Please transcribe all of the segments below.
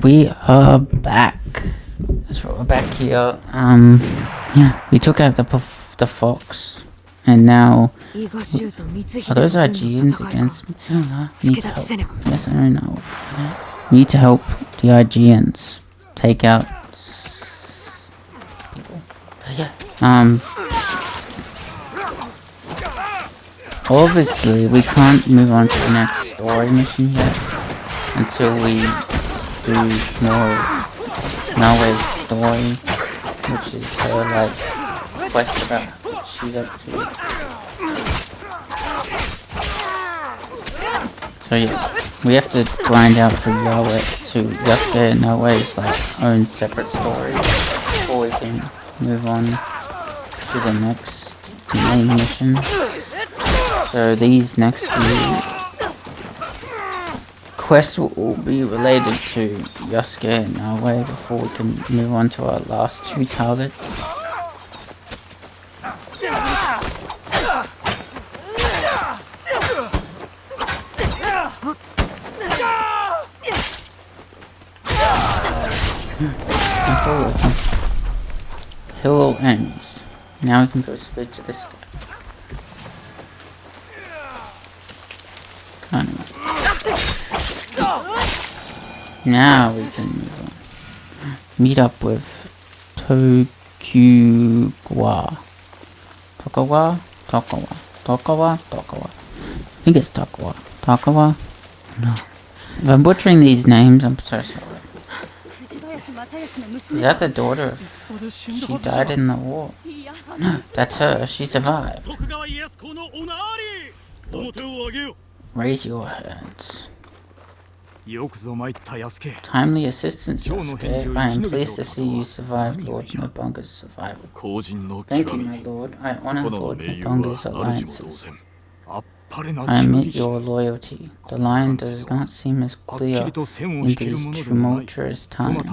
we are back. That's right, we're back here. Yeah, we took out the fox, and now are those Aegeans against me? Need to help. Yes, I know. Need to help the Aegeans take out people. Yeah. Obviously, we can't move on to the next story mission yet until we do more of Malware's story, which is her, like, quest about what she's up to. So yeah, we have to grind out for Yasuke and Malware's, like, own separate story before we can move on to the next main mission. So these next few quests will all be related to Yasuke and Naoe before we can move on to our last two targets. That's all of them. Hill ends. Now we can go speak to this guy. Now we can move on. Meet up with Tokugawa. Tokawa. I think it's Tokawa. No. If I'm butchering these names, I'm so sorry. Is that the daughter? She died in the war. No, that's her. She survived. Lord, raise your hands. Timely assistance, Yasuke. I am pleased to see you survived Lord Nobunga's survival. Thank you, my lord. I honor Lord Nobunga's alliances. I admit your loyalty. The line does not seem as clear in these tumultuous times.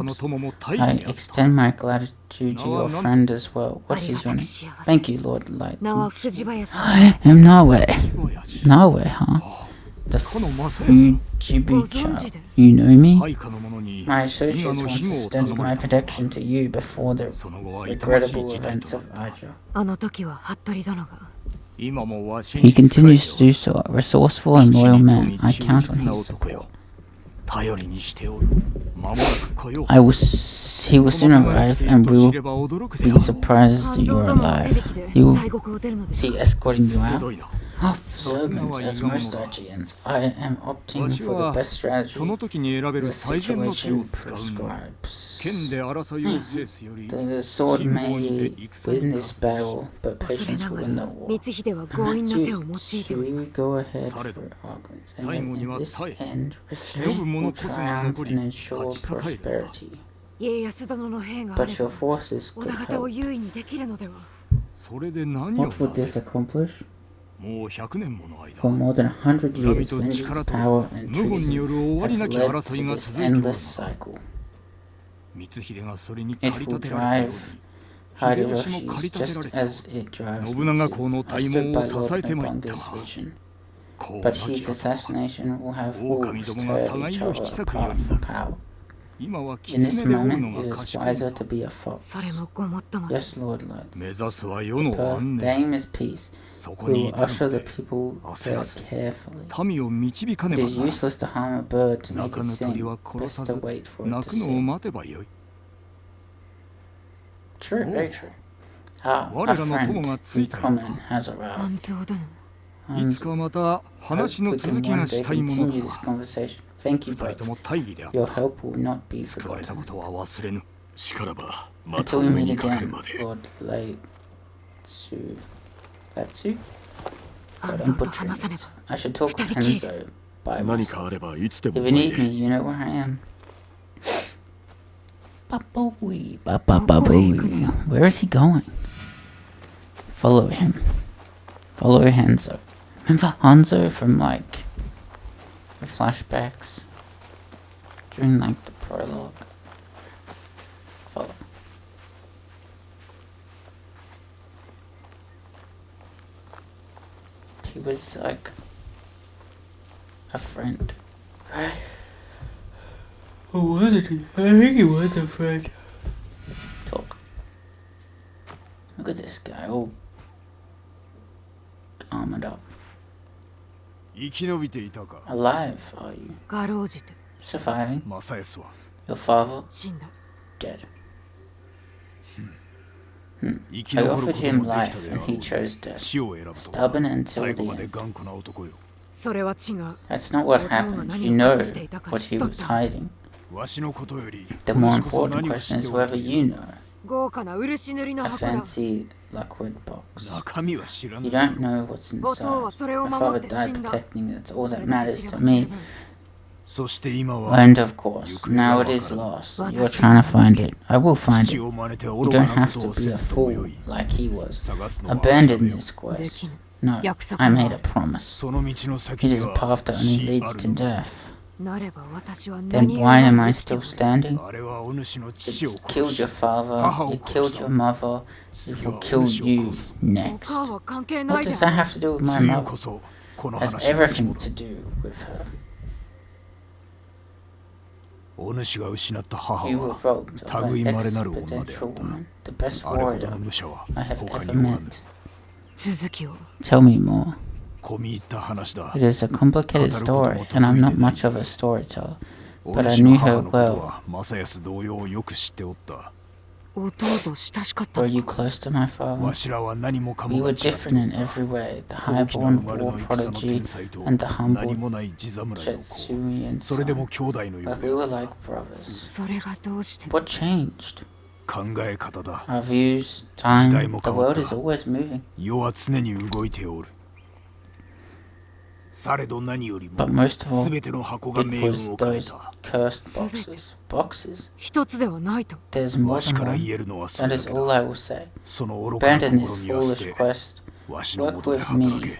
I extend my gratitude to your friend as well. What is your name? Thank you, Lord Light. I am Naoe. Naoe, huh? The Fujibucha. You know me? My associates once extended my protection to you before the regrettable events of Aja. He continues to do so, a resourceful and loyal man. I count on his support. He will soon arrive, and we will be surprised that you are alive. He will see escorting you out. Observant as most Aegeans, I am opting for the best strategy the situation prescribes. The sword may win this battle, but patience will win the war. To go ahead for arguments, and in this end, restraint will triumph and ensure prosperity. But your forces could help. What would this accomplish? For more than 100 years, vengeance, power, and treason have led to this endless cycle. It will drive Hideyoshi's just as it drives Mitsu. I stood by Lord Nobunga's vision. But his assassination will have wolves tear each other apart for power. In this moment, it is wiser to be a fox. Yes, Lord Light. The aim is peace. We will usher the people there carefully. It is useless to harm a bird to make it sing. Best to wait for it to sing. True, very true. Our friend in common has arrived. Hanzo, hope we can one day continue this conversation. Thank you both. Your help will not be forgotten. Until we meet again, Lord Latsu. But I'm butchering it. I should talk to Hanzo by myself. If you need me, you know where I am. Where is he going? Follow him. Follow Hanzo. Remember Hanzo from, like, the flashbacks? During, like, the prologue? Follow. He was, like, a friend. Right? Or wasn't he? I think he was a friend. Talk. Look at this guy, all armored up. Alive, are you? Surviving? Your father? Dead. I offered him life and he chose death. Stubborn until the end. That's not what happened. You know what he was hiding. The more important question is whether you know. A fancy lacquered box. You don't know what's inside. My father died protecting it. That's all that matters to me. And of course, now it is lost. You are trying to find it. I will find it. You don't have to be a fool like he was. Abandon this quest. No, I made a promise. It is a path that only leads to death. Then why am I still standing? It killed your father, it killed your mother, it will kill you next. What does that have to do with my mother? It has everything to do with her. You revoked of an exponential woman, the best warrior I have ever met. Tell me more. It is a complicated story, and I'm not much of a storyteller, but I knew her well. Were you close to my father? We were different in every way, the highborn war prodigy and the humble Jetsuian son, but we were like brothers. What changed? Our views, time, the world is always moving. But most of all, it was those cursed boxes. There's more than one. That is all I will say. Abandon this foolish quest. Work with me.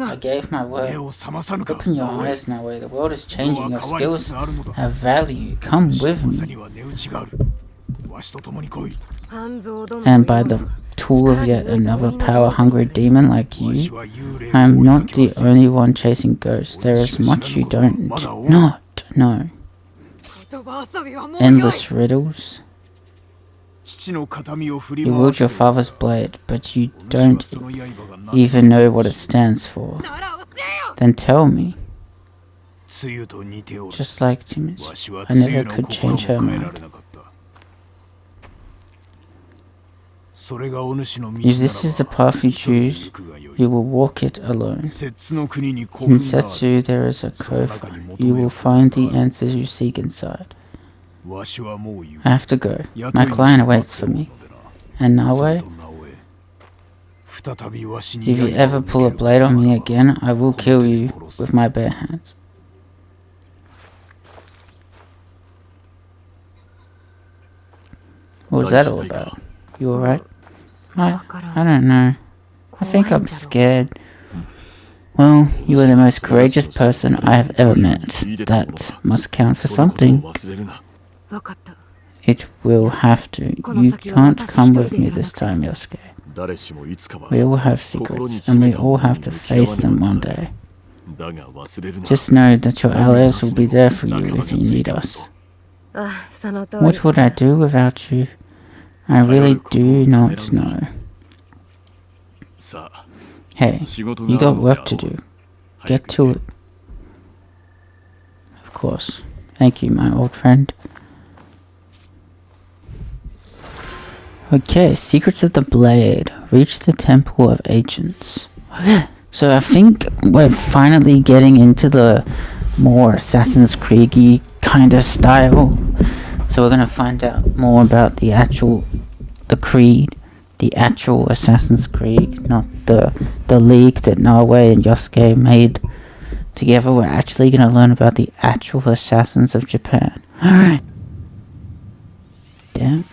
I gave my word. Open your eyes now, way. The world is changing. Your skills have value. Come with me. And by the tool of yet another power-hungry demon like you, I am not the only one chasing ghosts. There is much you don't not know. Endless riddles. You wield your father's blade, but you don't even know what it stands for. Then tell me. Just like Timi's, I never could change her mind. If this is the path you choose, you will walk it alone. In Setsu there is a cove. You will find the answers you seek inside. I have to go. My client waits for me. And Naoe? If you ever pull a blade on me again, I will kill you with my bare hands. What was that all about? You alright? I don't know. I think I'm scared. Well, you are the most courageous person I have ever met. That must count for something. It will have to. You can't come with me this time, Yosuke. We all have secrets, and we all have to face them one day. Just know that your allies will be there for you if you need us. What would I do without you? I really do not know. Hey, you got work to do. Get to it. Of course. Thank you, my old friend. Okay, Secrets of the Blade. Reach the Temple of Ancients. So I think we're finally getting into the more Assassin's Creed-y kind of style. So we're gonna find out more about the Creed, the actual Assassin's Creed, not the league that Naoe and Yosuke made together. We're actually gonna learn about the actual assassins of Japan. Alright. Damn.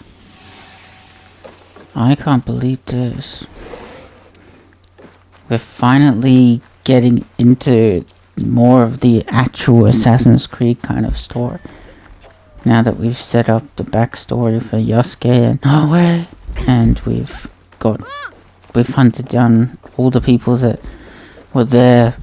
I can't believe this. We're finally getting into more of the actual Assassin's Creed kind of story. Now that we've set up the backstory for Yosuke and Naoe, and we've hunted down all the people that were there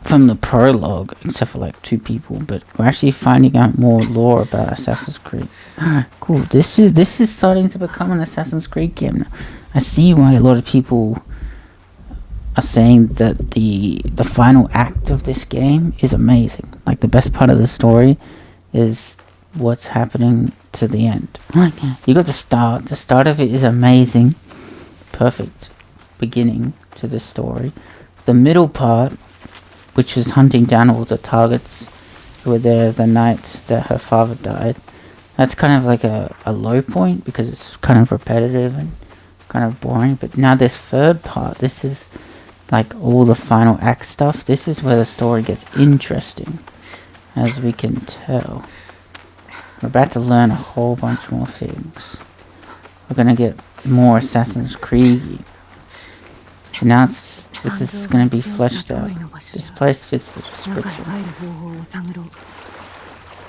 from the prologue, except for like 2 people, but we're actually finding out more lore about Assassin's Creed. Alright, cool. This is starting to become an Assassin's Creed game now. I see why a lot of people are saying that the final act of this game is amazing. Like, the best part of the story is what's happening to the end. Like, you got the start. The start of it is amazing. Perfect beginning to the story. The middle part, which is hunting down all the targets who were there the night that her father died, that's kind of like a low point because it's kind of repetitive and kind of boring. But now this third part, this is like all the final act stuff. This is where the story gets interesting, as we can tell. We're about to learn a whole bunch more things. We're gonna get more Assassin's Creed. And now this is gonna be fleshed out. This place fits the description.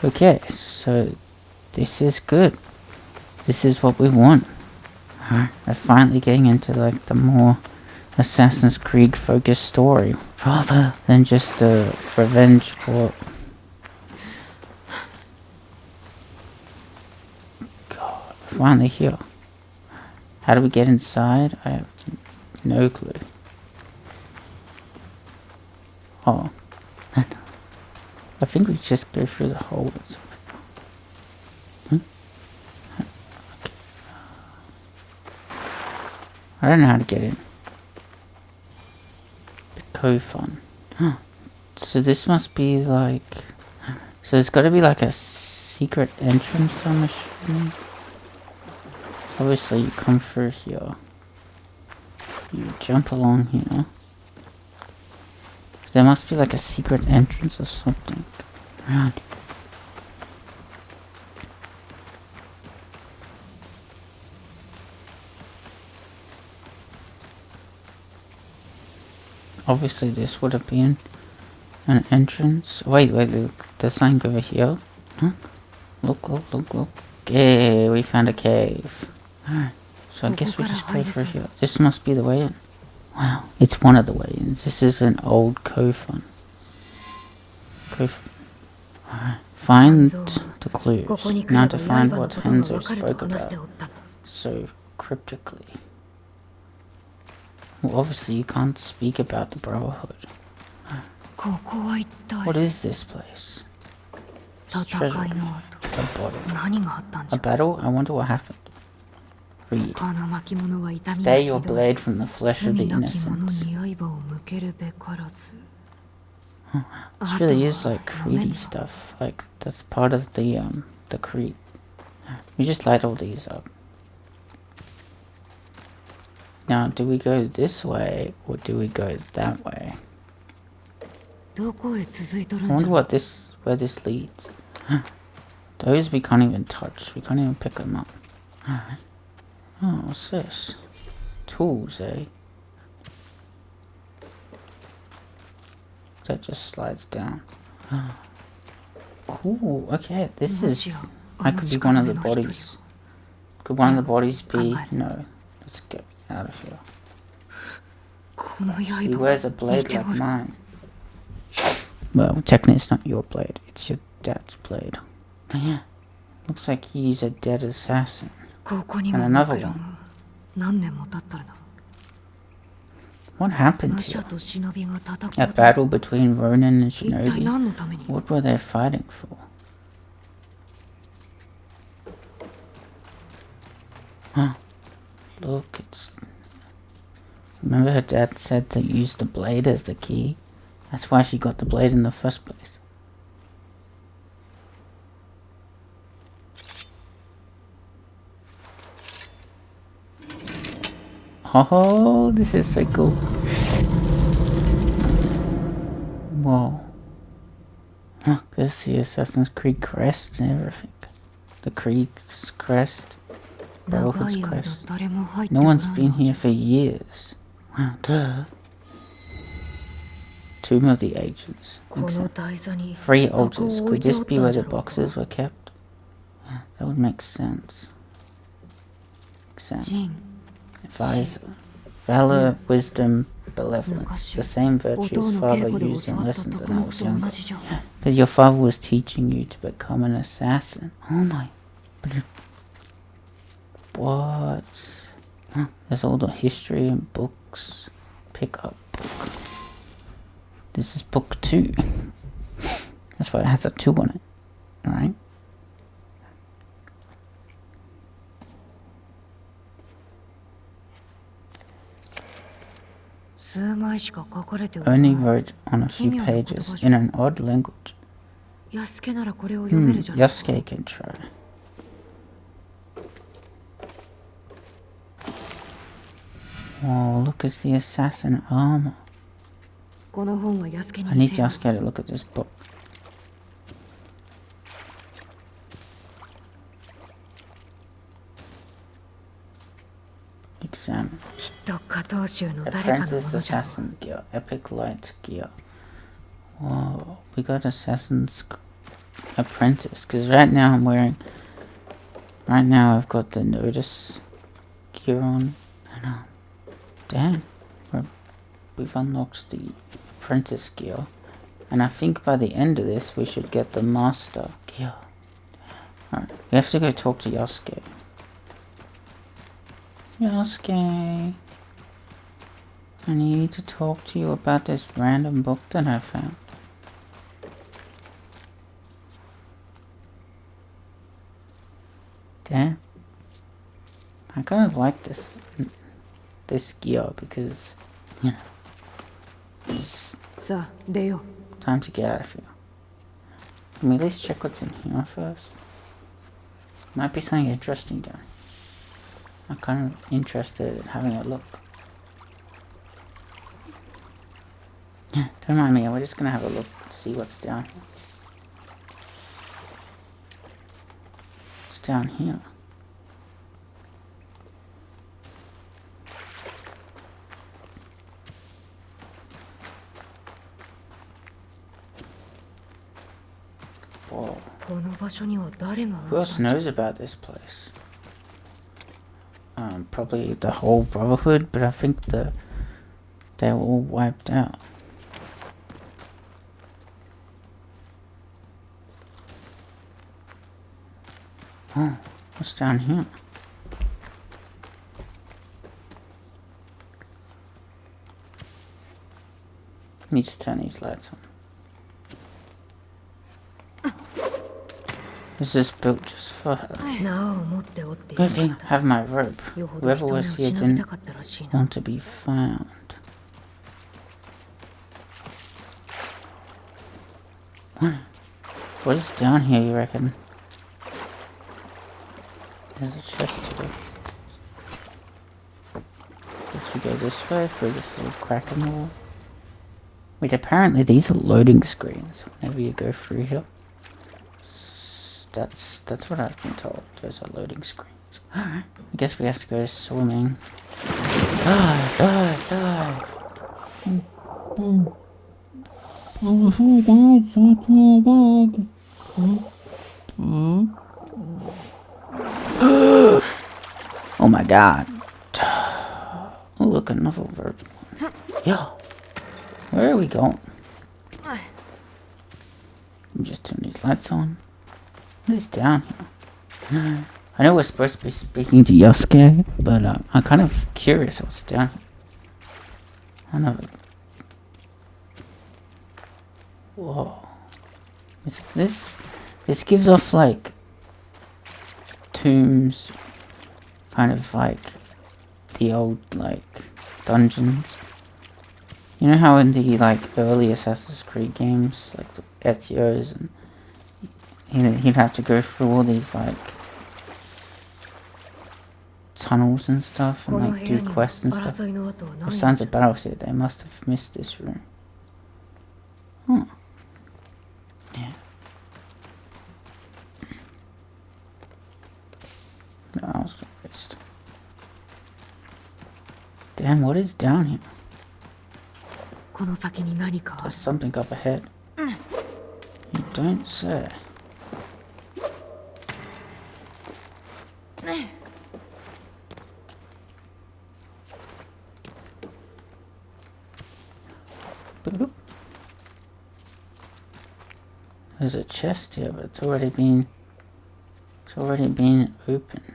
Okay, so this is good. This is what we want. We're finally getting into like the more Assassin's Creed focused story, rather than just a revenge or... God, finally here. How do we get inside? I have no clue. Oh, I think we just go through the hole or something. Okay. I don't know how to get in. The co-fun. So this must be like... So there's got to be like a secret entrance, I'm assuming. Obviously you come through here. You jump along here. There must be like a secret entrance or something around here. Obviously this would have been an entrance. Wait, look. There's something over here. Huh? Look. Okay, we found a cave. Alright, so I guess we just go through here. This must be the way in. Wow, it's one of the way-ins. This is an old Kofun. Alright, find the clues. Now to find what Henzo spoke about so cryptically. Well, obviously you can't speak about the Brotherhood. What is this place? Treasure. A bottle. A battle? I wonder what happened. Read. Stay your blade from the flesh of the innocents. This really is like creedy stuff. Like, that's part of the creed. We just light all these up. Now, do we go this way or do we go that way? I wonder where this leads. Those we can't even touch. We can't even pick them up. Alright. Oh, what's this? Tools, eh? That just slides down. Cool. Okay, this is... That could be one of the bodies. Could one of the bodies be... No. Let's get out of here. He wears a blade like mine. Well, technically it's not your blade. It's your dad's blade. But yeah. Looks like he's a dead assassin. And another one. What happened here? A battle between Ronin and Shinobi? What were they fighting for? Huh. Look, it's... Remember her dad said to use the blade as the key? That's why she got the blade in the first place. Oh, this is so cool. Whoa. Look, there's the Assassin's Creed crest and everything. The Creed's crest. Brotherhood's crest. No one's been here for years. Wow, duh. Tomb of the Ancients. 3 altars. Could this be where the boxes were kept? Yeah, that would make sense. Valor, wisdom, benevolence. The same virtues father used and listened when I was younger. But your father was teaching you to become an assassin. Oh my. What? Huh, there's all the history and books. Pick up book. This is book 2. That's why it has a 2 on it. Alright. Only wrote on a few pages in an odd language. Yasuke can try. Oh, look, it's the assassin armor. I need Yasuke to look at this book. Examine. Apprentice Assassin Gear. Epic Light Gear. Whoa, we got Assassin's Apprentice. Because right now I've got the Notice gear on. And damn. We've unlocked the Apprentice gear. And I think by the end of this we should get the Master gear. Alright, we have to go talk to Yasuke. Yasuke, I need to talk to you about this random book that I found. Damn. I kind of like this gear because, you know, it's time to get out of here. Can we at least check what's in here first? Might be something interesting there. I'm kind of interested in having a look. Yeah, don't mind me, we're just gonna have a look, see what's down here. What's down here? Whoa. Who else knows about this place? Probably the whole Brotherhood, but I think they were all wiped out. Oh, what's down here? Let me just turn these lights on. Is this built just for her? Good thing, have my rope. Whoever was here didn't want to be found. What is down here, you reckon? There's a chest here. Guess we go this way through this little crack in the wall. Wait, apparently these are loading screens whenever you go through here. That's what I've been told. Those are loading screens. Alright, I guess we have to go swimming. Dive, dive, dive. Oh my god. Oh, look, another verb. Yeah. Where are we going? Let me just turn these lights on. What is down here? I know we're supposed to be speaking to Yasuke, but I'm kind of curious what's down here. I know. Whoa. This gives off like tombs, kind of like the old like dungeons. You know how in the like early Assassin's Creed games, like the Ezio's, and he'd have to go through all these like tunnels and stuff and like do quests and stuff. Well, Sons of Battlefield, they must have missed this room. Huh. Yeah. No, I was raised. Damn, what is down here? There's something up ahead. You don't say. There's a chest here, but it's already been opened.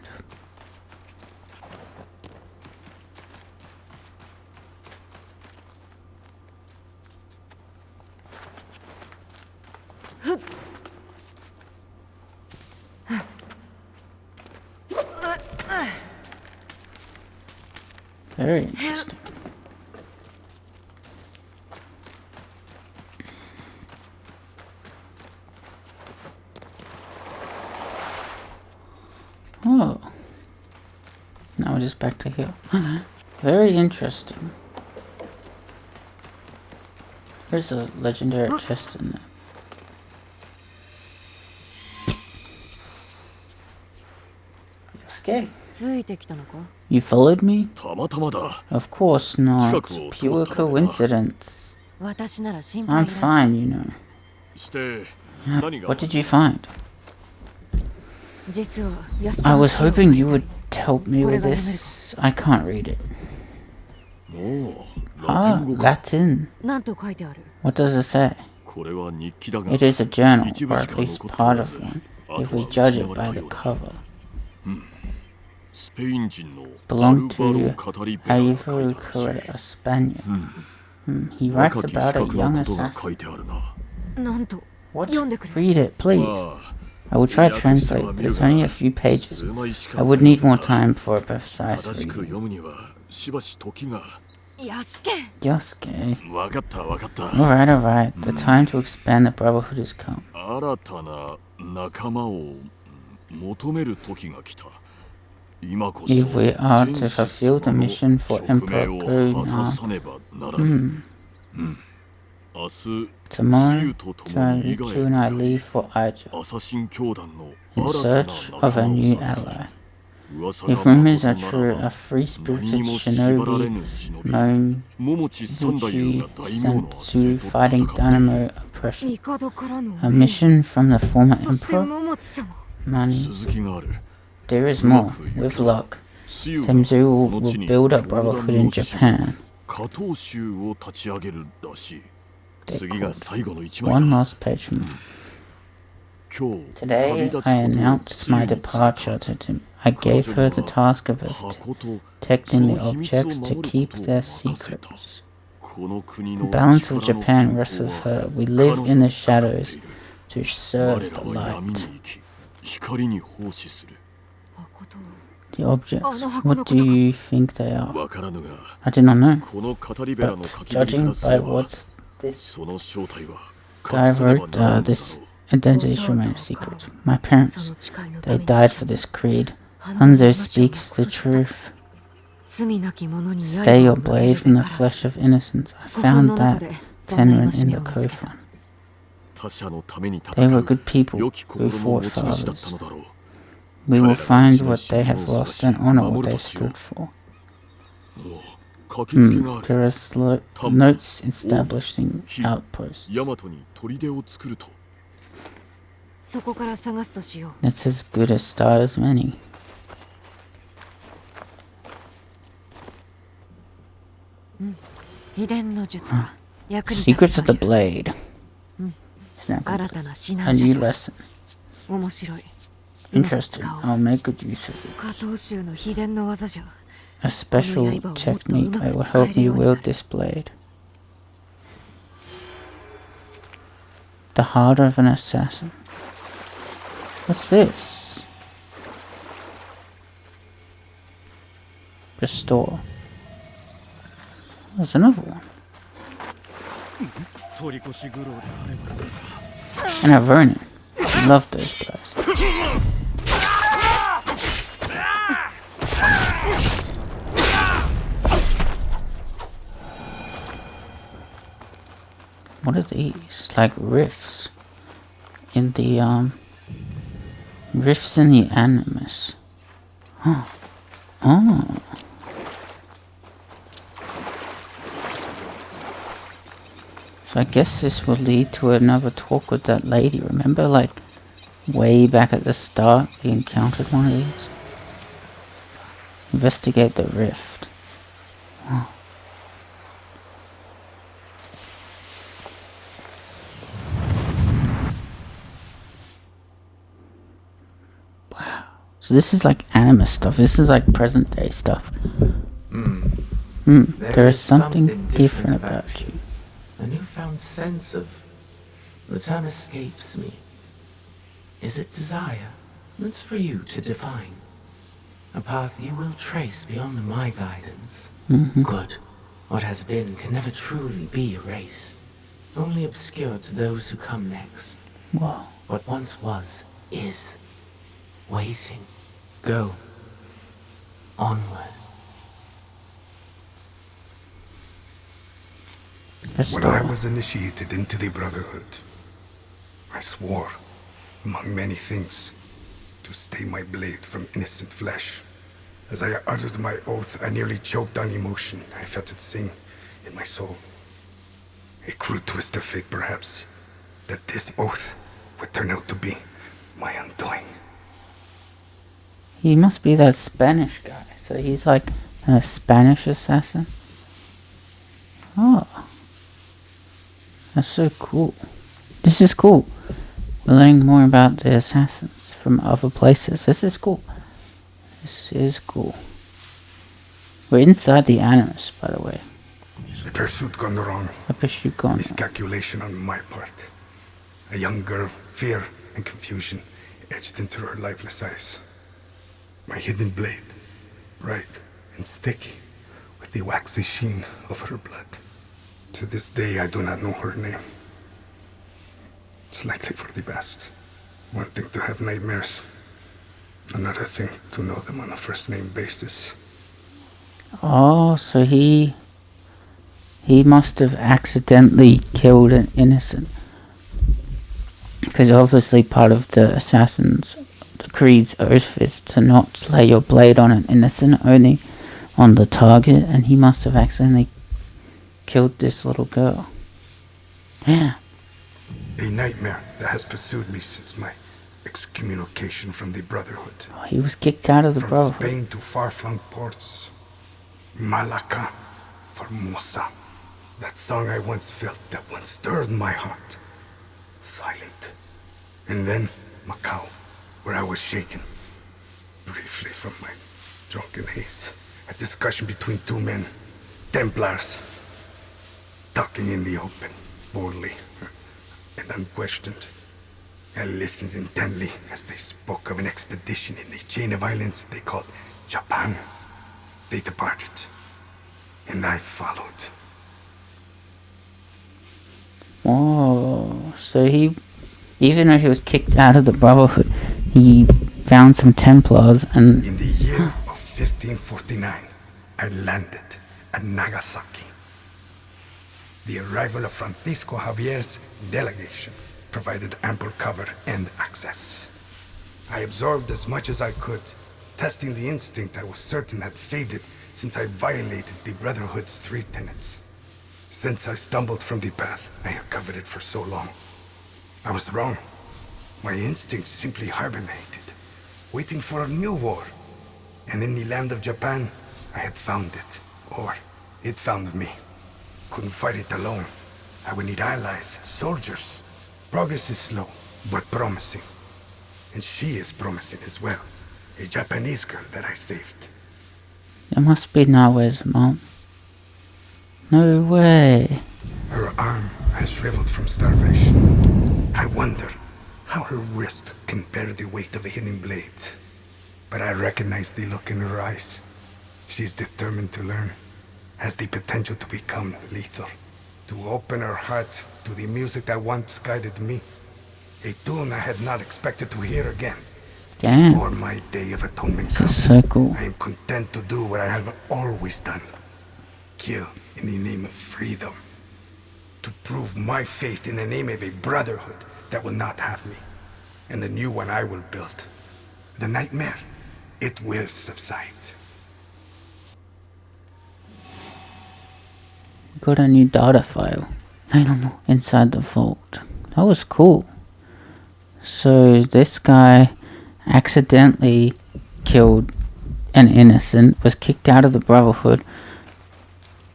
Very interesting. Oh. Now we're just back to here. Very interesting. There's a legendary chest in there. Okay. You followed me? Of course not. Pure coincidence. I'm fine, you know. What did you find? I was hoping you would help me with this. I can't read it. Ah, Latin. What does it say? It is a journal, or at least part of one, if we judge it by the cover. Belonged to Alvaro Correa, a Spaniard. He writes about a young assassin. What? Read it, please. I will try to translate, but it's only a few pages. I would need more time for a precise reading. Yasuke. Alright. The time to expand the Brotherhood has come. If we are to fulfill the mission for Emperor Go now, tomorrow, Tarichu and I leave for Aijo in search of a new ally. If rumors are true, a free-spirited shinobi Momochi is sent to fighting Dynamo oppression. A mission from the former emperor? Money. There is more. With luck, Temzu will build a brotherhood in Japan. One last page from me. Today I announced my departure to Tim. I gave her the task of protecting the objects to keep their secrets. The balance of Japan rests with her. We live in the shadows to serve the light. The objects, what do you think they are? I do not know, but judging by what this guy wrote, this identity should remain a secret. My parents, they died for this creed. Hanzo speaks the truth. Stay your blade from the flesh of innocence. I found that tenement in the Kofan. They were good people who fought for others. We will find what they have lost and honor what they stood for. There are notes establishing outposts. That's as good a start as many. Secrets of the Blade. A new lesson. Interesting. I'll make good use of it. A special technique that will help me wield this blade. The heart of an assassin. What's this? Restore. There's another one. And a Vernon. I love those guys. What are these? Like rifts in the rifts in the animus. Oh. So I guess this will lead to another talk with that lady. Remember, like way back at the start, we encountered one of these. Investigate the rift. Oh. So this is like anime stuff. This is like present day stuff. There is something different about you. A newfound sense of... The term escapes me. Is it desire? That's for you to define. A path you will trace beyond my guidance. Good. What has been can never truly be erased. Only obscured to those who come next. Wow. What once was, is. Waiting. Go. Onward. When I was initiated into the Brotherhood, I swore, among many things, to stay my blade from innocent flesh. As I uttered my oath, I nearly choked on emotion. I felt it sing in my soul. A cruel twist of fate, perhaps, that this oath would turn out to be my undoing. He must be that Spanish guy. So he's like a Spanish assassin. Oh. That's so cool. This is cool. We're learning more about the assassins from other places. This is cool. This is cool. We're inside the Animus, by the way. A pursuit gone wrong. A pursuit gone wrong. Miscalculation on my part. A young girl, fear and confusion etched into her lifeless eyes. My hidden blade, bright and sticky, with the waxy sheen of her blood. To this day, I do not know her name. It's likely for the best. One thing to have nightmares, another thing to know them on a first-name basis. Oh, so he must have accidentally killed an innocent. Because obviously part of the Assassin's, the Creed's oath is to not lay your blade on an innocent, only on the target, and he must have accidentally killed this little girl. Yeah. A nightmare that has pursued me since my excommunication from the Brotherhood. Oh, he was kicked out of the Brotherhood. From Spain to far-flung ports. Malaca, Formosa. That song I once felt, that once stirred my heart. Silent. And then Macau, where I was shaken. Briefly from my drunken haze. A discussion between two men. Templars. Talking in the open, boldly and unquestioned. I listened intently as they spoke of an expedition in the chain of islands they called Japan. They departed, and I followed. Whoa, so he, even though he was kicked out of the Brotherhood, he found some Templars and... In the year of 1549, I landed at Nagasaki. The arrival of Francisco Javier's delegation provided ample cover and access. I absorbed as much as I could, testing the instinct I was certain had faded since I violated the Brotherhood's 3 tenets. Since I stumbled from the path I had coveted for so long. I was wrong. My instinct simply hibernated, waiting for a new war. And in the land of Japan, I had found it. Or it found me. Couldn't fight it alone. I would need allies, soldiers. Progress is slow, but promising. And she is promising as well. A Japanese girl that I saved. There must be Nawe's mom. No way. Her arm has shriveled from starvation. I wonder how her wrist can bear the weight of a hidden blade. But I recognize the look in her eyes. She's determined to learn. Has the potential to become lethal. To open her heart to the music that once guided me. A tune I had not expected to hear again. Damn. Before my day of atonement This comes, is so cool. I am content to do what I have always done. Kill in the name of freedom. To prove my faith in the name of a brotherhood that will not have me. And the new one I will build. The nightmare, it will subside. Got a new data file available inside the vault. That was cool. So this guy accidentally killed an innocent, was kicked out of the Brotherhood,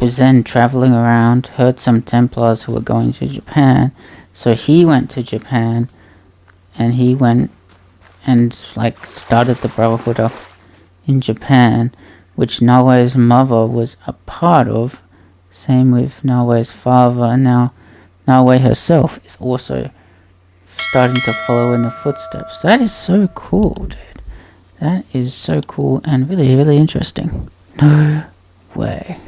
was then traveling around, heard some Templars who were going to Japan, so he went to Japan, and he went and like started the Brotherhood up in Japan, which Naoe's mother was a part of. Same with Naoe's father, and now Naoe herself is also starting to follow in the footsteps. That is so cool, dude. That is so cool and really, really interesting. No way.